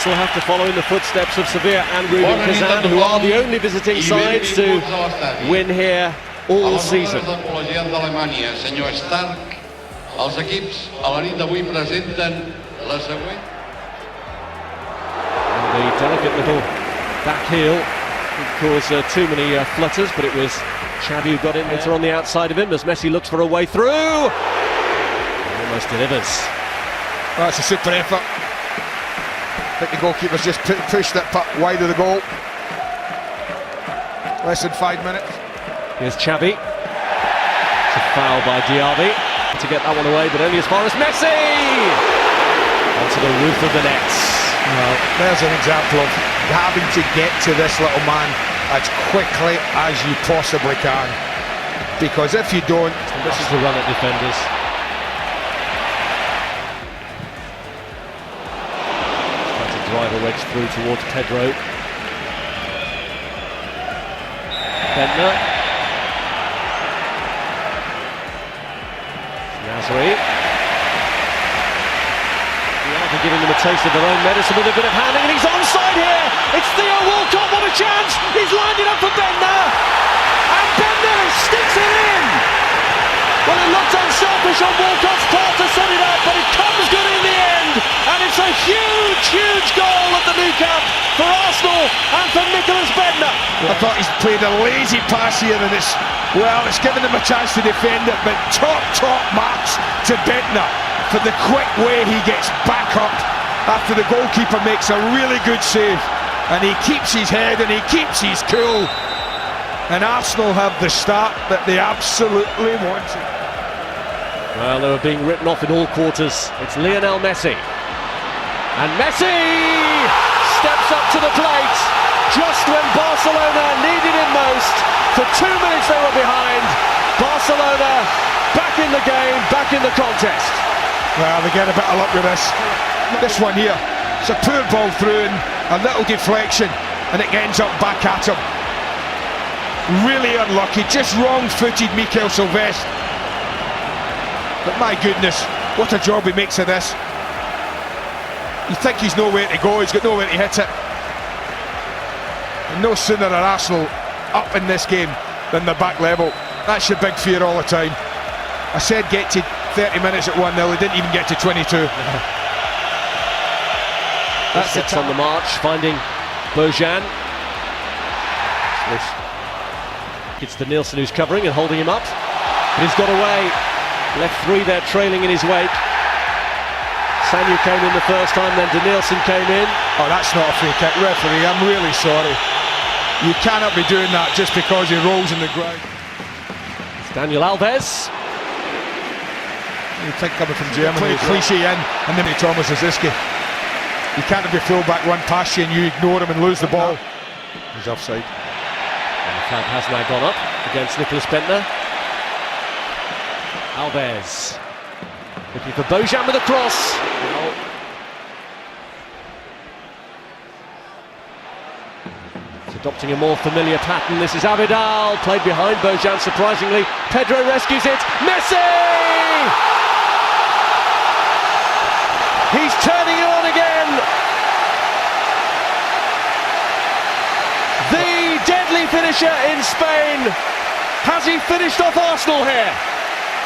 Arsenal have to follow in the footsteps of Sevilla and Rubin Kazan, who are the only visiting sides to win here all season. Els equips a la nit d'avui presenten la següent. The delicate little back heel didn't cause too many flutters, but it was Xavi who got in later on the outside of him as Messi looks for a way through. Almost delivers. Oh, that's a super effort. I think the goalkeeper's just pushed that puck wide of the goal. Less than 5 minutes. Here's Xavi. It's a foul by Diaby to get that one away, but only as far as Messi! Onto the roof of the nets. Well, there's an example of having to get to this little man as quickly as you possibly can. Because if you don't... This is the run at defenders. Trying to drive a wedge through towards Pedro. Bentner. Nasri. They're giving them a taste of their own medicine with a bit of handling, and he's onside here! It's Theo Walcott, what a chance! He's lined it up for Bentner! And Bentner sticks it in! Well, it looked unselfish on Walcott's part to set it up, but it comes good in the end! And it's a huge, huge goal at the Nou Camp for Arsenal and for Nicolas Bentner! I thought he's played a lazy pass here, and it's given him a chance to defend it, but top marks to Bentner for the quick way he gets back up after the goalkeeper makes a really good save, and he keeps his head and he keeps his cool, and Arsenal have the start that they absolutely wanted. Well, they were being written off in all quarters. It's Lionel Messi, and Messi steps up to the plate just when Barcelona needed him most. For 2 minutes they were behind. Barcelona back in the game, back in the contest. Well, they get a bit of luck with this. This one here, it's a poor ball through and a little deflection, and it ends up back at him. Really unlucky, just wrong-footed Mikel Silvestre. But my goodness, what a job he makes of this. You think he's nowhere to go, he's got nowhere to hit it. And no sooner are Arsenal up in this game than the back level. That's your big fear all the time. I said get to 30 minutes at 1-0, they didn't even get to 22. That's it on the march, finding Bojan. It's the Nielsen who's covering and holding him up. But he's got away. Left three there trailing in his wake. Sanyu came in the first time, then Nielsen came in. Oh, that's not a free kick. Referee, I'm really sorry. You cannot be doing that just because he rolls in the ground. It's Daniel Alves. You think coming from Germany, Clichy in, and then Thomas Aziski. You can't have your fullback run past you and you ignore him and lose the ball. He's offside. And the flag has now gone up against Nicolas Bentner. Alves looking for Bojan with a cross. It's adopting a more familiar pattern. This is Abidal, played behind Bojan surprisingly. Pedro rescues it. Messi! He's turning it on again. The deadly finisher in Spain. Has he finished off Arsenal here?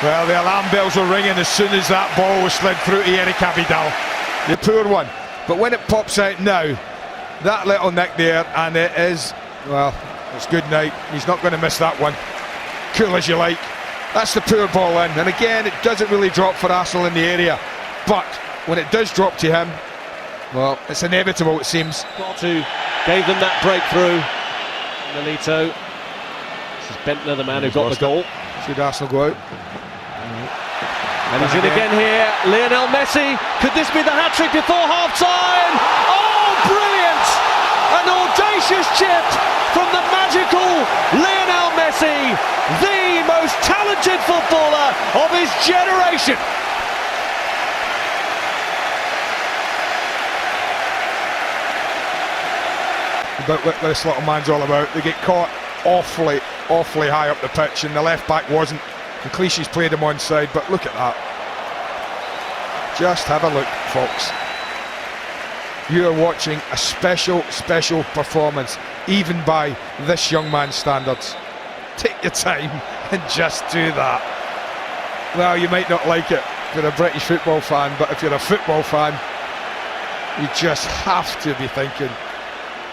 Well, the alarm bells were ringing as soon as that ball was slid through to Eric Abidal. The poor one. But when it pops out now, that little nick there, and it is, well, it's good night. He's not going to miss that one. Cool as you like. That's the poor ball in. And again, it doesn't really drop for Arsenal in the area. But when it does drop to him, well, it's inevitable, it seems. To gave them that breakthrough. Nolito. This is Bentner, the man who got the goal. Should Arsenal go out? And he's in again here. Lionel Messi. Could this be the hat-trick before half-time? Oh, brilliant! An audacious chip from the magical Lionel Messi, the most talented footballer of his generation. But what this little man's all about. They get caught awfully high up the pitch, and the left back wasn't. And Clichy's played him onside, but look at that. Just have a look, folks. you are watching a special performance, even by this young man's standards. Take your time and just do that. Well, you might not like it if you're a British football fan, but if you're a football fan, you just have to be thinking,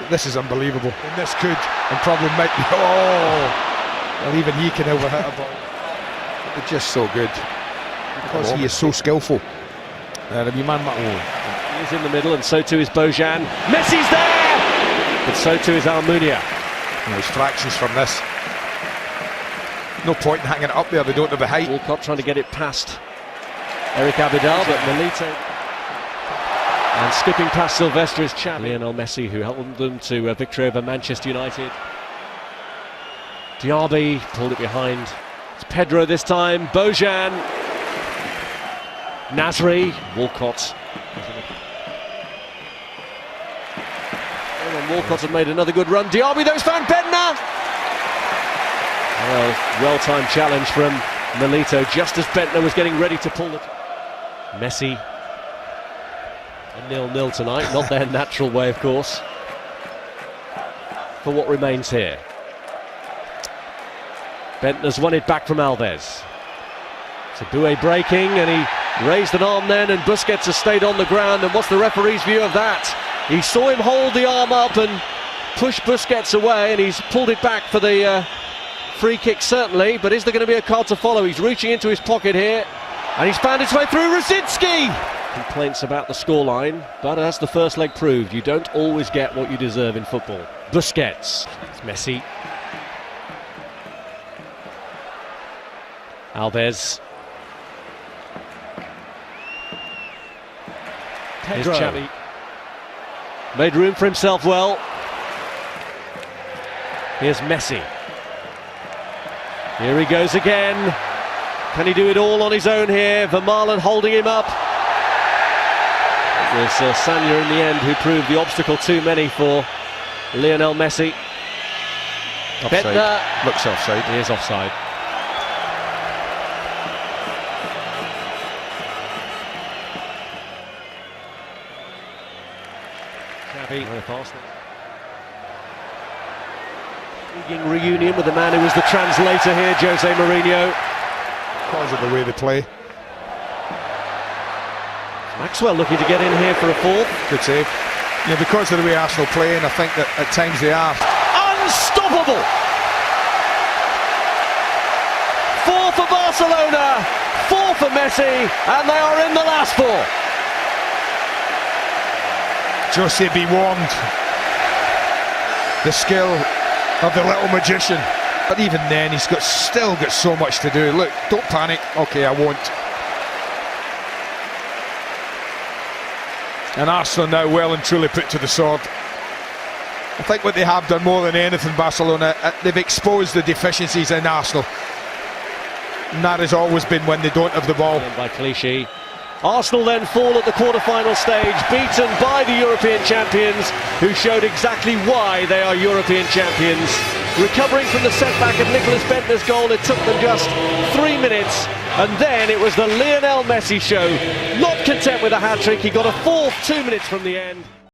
this is unbelievable. And this could, and probably might be, well, even he can overhit a ball. They're just so good, because he is so skillful. He's in the middle, and so too is Bojan. Messi's there! But so too is Almunia. There's fractions from this. No point in hanging it up there, they don't have the height. Walcott trying to get it past Eric Abidal, but Milito. And skipping past Silvestris, Lionel Messi, who helped them to a victory over Manchester United. Diaby pulled it behind. It's Pedro this time. Bojan. Nasri. Walcott. And Walcott had made another good run. Diaby, those found Bednar. Well-timed challenge from Milito, just as Bentner was getting ready to pull it. Messi. A 0-0 tonight, not their natural way, of course, for what remains here. Bentner's won it back from Alves. Sabue breaking, and he raised an arm then, and Busquets has stayed on the ground. And what's the referee's view of that? He saw him hold the arm up and push Busquets away, and he's pulled it back for the free kick, certainly. But is there going to be a card to follow? He's reaching into his pocket here, and he's found his way through. Rosicki! Complaints about the scoreline, but as the first leg proved, you don't always get what you deserve in football. Busquets. It's Messi. Alves. Here's Xavi. Made room for himself well. Here's Messi. Here he goes again. Can he do it all on his own here? Vermaelen holding him up. It was Sanya in the end who proved the obstacle too many for Lionel Messi. Offside. Bentner. Looks offside. He is offside. Intriguing reunion with the man who was the translator here, Jose Mourinho. Because of the way they play. Maxwell looking to get in here for a fourth. Good save. Yeah, because of the way Arsenal play, and I think that at times they are. Unstoppable! 4 for Barcelona, 4 for Messi, and they are in the last 4. Jose, be warned. The skill of the little magician. But even then, he's still got so much to do. Look, don't panic. Okay, I won't. And Arsenal now well and truly put to the sword. I think what they have done more than anything, Barcelona, they've exposed the deficiencies in Arsenal. And that has always been when they don't have the ball. By Clichy. Arsenal then fall at the quarter-final stage, beaten by the European champions, who showed exactly why they are European champions. Recovering from the setback of Nicolas Bentner's goal, it took them just 3 minutes, and then it was the Lionel Messi show. Not content with a hat-trick, he got a fourth 2 minutes from the end.